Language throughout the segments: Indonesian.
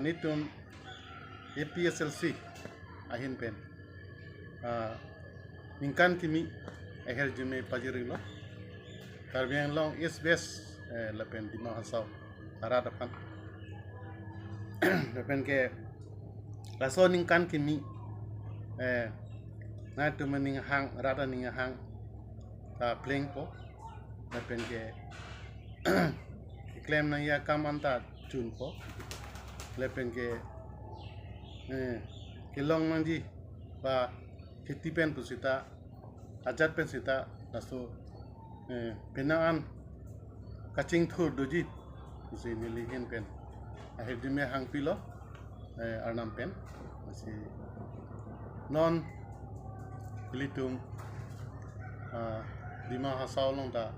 Nitum APHLC ahin pen ningkan kimi akhir jume pajirilo karbiang long is best lapen di Mohonsing arah depan lapen ke raso ningkan kimi na tu mening hang rata ning hang ta pleng po lapen ke klaim na ya kamanta chun po lapen ke kilong nanji ba kiti pen pusita ajat pen sita naso penangan kacing thur doji si nilihin pen akhir dime hang pilo arnam pen si non litum di Mohonsing long ta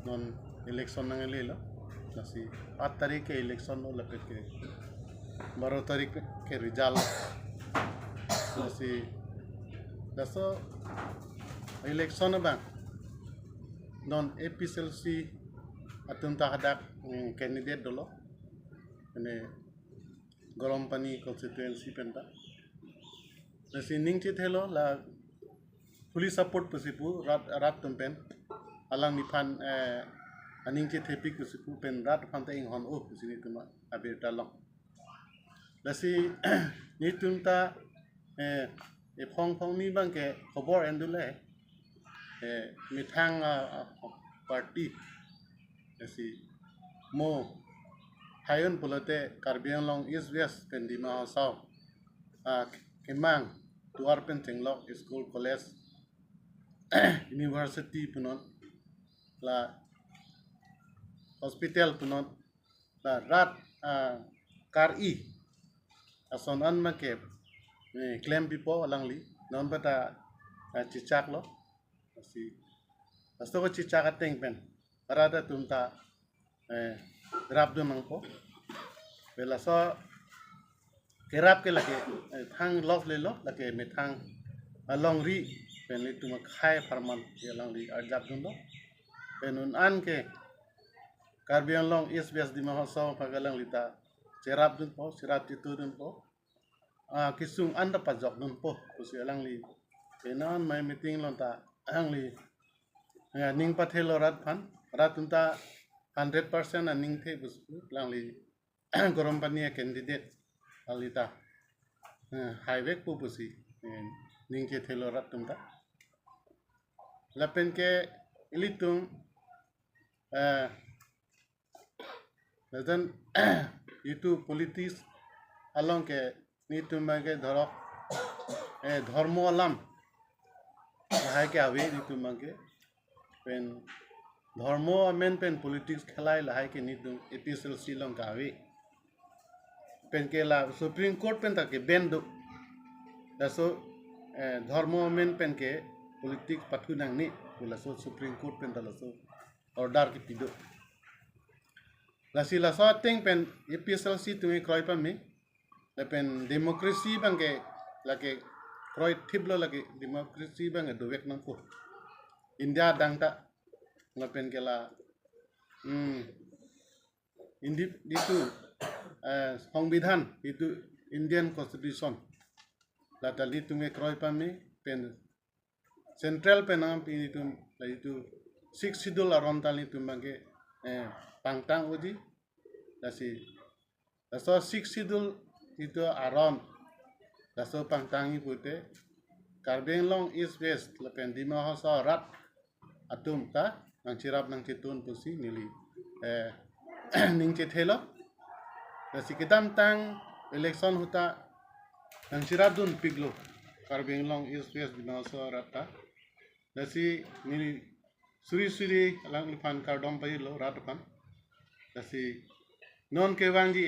non election nang lelo nasi 8 तारीख के election no लपेट के 12 तारीख के रिजल्ट नसी दसो election bang non APHLC atum ta hadak candidate dolo ane gorom pani constituency penta nasi ning chit hello la police support pasipu rat tumpen alang niphan aning che thepik kusipu pen rat phanta ing hon o kusini tuma abir talong lasi ni tumta e phong ni bang ke khobor endule mithang party lasi mo hayon pulate karbiang long is west pen di Mohonsing kemang tuar pen tenglok school college university punon la hospital punot la rat kar i ason an make claim pipo alangli non bata chichak lo si asto ko chichak ateng pen parada tumta rap do nangpo bela so kerap ke lake thang lok le lo lake me thang along ri pen li tuma khai farman yelang li arjap dun lo penun an ke karbiang long is best di Mohonsing pagalang lita cerap dun po sirat itu dun po kisung anda pajok dun po kusi alang li kenan mai meeting lonta ang li ning pathelo rat phan ratunta 100% ning the busku lang li gorom pani candidate alita highway pu pusi ning ke thelo rat tumta lapen ke ilitung dan itu politis along ke nitu mage dhorok dharmo alam hai ke ave nitu mage pen dharmo amen pen politics khelai lahai ke nitu APHLC long ka ave pen ke la supreme court pen ta ke bendo daso dharmo amen pen ke politics pathu nang ni pula so supreme court pen ta so order ki pido lasi la so ting pen APHLC tumi kroi pa mi la pen democracy bang ke la ke kroi thiblo la ke democracy bang do wek nang ko india dang ta la pen ke la indi itu সংবিধান itu Indian constitution la tali tumi kroi pa mi pen central pen am pi itu la itu 6 schedule aron tali tumange pangtang uji dasi daso 6 schedule itu aron daso pangtangi pute karbiang long east west lapen di Mohonsing rat atum ta nang cirap nang citun pusi nili ning cithelo dasi kitam tang election huta nang cirap dun piglo karbiang long east west di Mohonsing rat ta dasi nili suri alang lifan kardom pai lo rat pan dasi non kewangji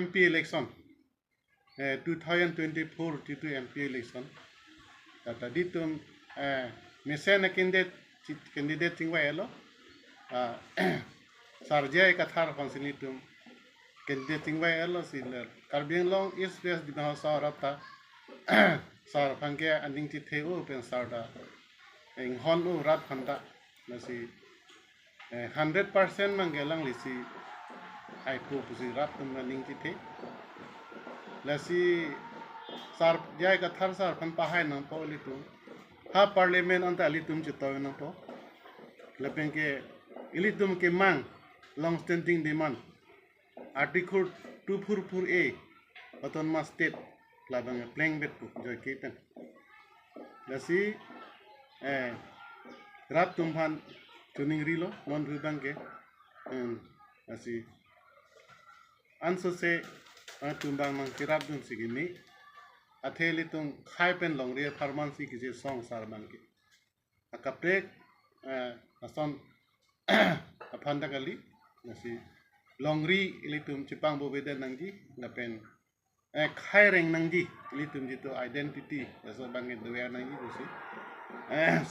MP election 2024 to MP election tadi tum mesen candidate tingwa elo sarja kathar konsili tum candidate tingwa elo siler karbiang long is best di Mohonsing rata sar Pherangke anding ti theu pen sarda ing hon rat phanda nasi 100% manggelang lisi Ameiphu pusi rap tum ning ti lasi sar jai ka thar sar pan pahai nang po litum ha parliament anta litum chitaw nang po lapen ke ilitum ke mang long standing demand article 244A autonomous state labang playing bet pu joy kipen lasi rap tum phan tuning rilo non bang ke lasi anso se tumbang mang kirap dun sigini atheli tung khai pen long re pharmacy ki je song sar bang ke akaprek ason aphanda kali nasi longri ilitum chipang bo beden nangji lapen khai reng nangji ilitum jito identity aso bangke doya nangji busi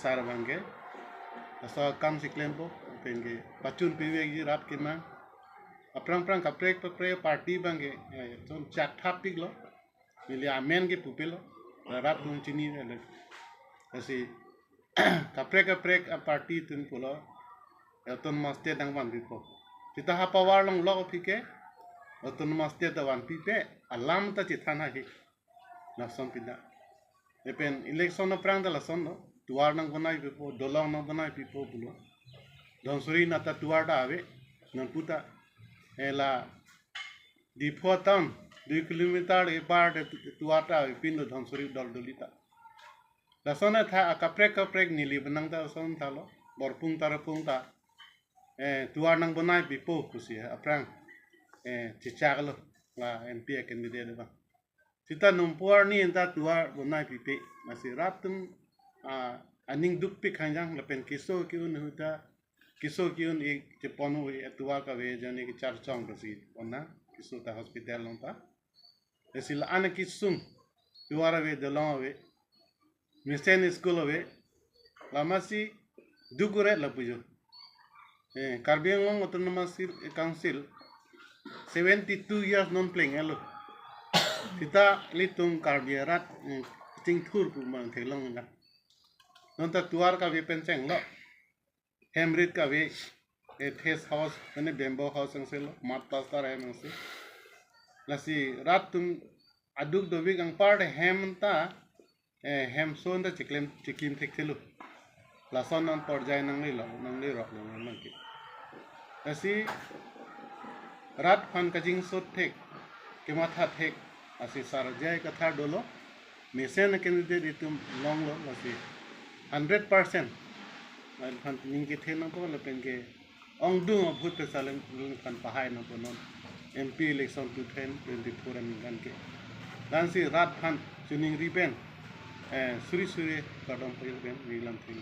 sar bangke aso kam siklempo penge pachun piwek ji rap kinang aprang kaprek party bangke ton chat thapik lo mili amen ke pupilo rap tung chini asi kaprek party tun pulo autonomous state dang wan pipo kita ha power long lo pike autonomous state wan pipe alam ta chithana hi nason pida epen election no prang dala son no tuar nang banai pipo dolong nang banai pipo pulo Dhansiri nata tuar da ave nang puta ela di town 2 kilometer e bar de tuar da pin do Dhansiri dol dolita lasona tha kaprek nili benang ta son thalo borpung ta tuar nang banai pipo kusi aprang cicak lo la MP candidate ba kita numpuar ni enta tuar banai pipe masih ratum aning duk pi khanjang lapen kiso kiun e jeponu e tuar ka ve jani ki char chong basi onna kiso ta hospital long ta esil ana kisum tuar ve dolong ve misen school ve lamasi dugure lapujo Karbiang Autonomous Council 72 years non playing elo kita litung karbiarat ting thur pu mang thelong na non ta tuar ka ve penseng lo hemrit ka ve thes house ane bamboo house ang selo mat pastar ay mang se lasi rat tum aduk dobik ang part hem ta hem son da chikim thek thelu lason non porjay nang li rock nang ki lasi rat fan kajing sot thek kematha thek asi sarjay katha dolo mesen candidate itum long lo lasi 100% al fan ningki thena ko lapen ke ong du bhut pe salem fan pahai na ko non MP election 2024 an gan ke dan si rat fan chuning riben suri kadam pe ben wilam thing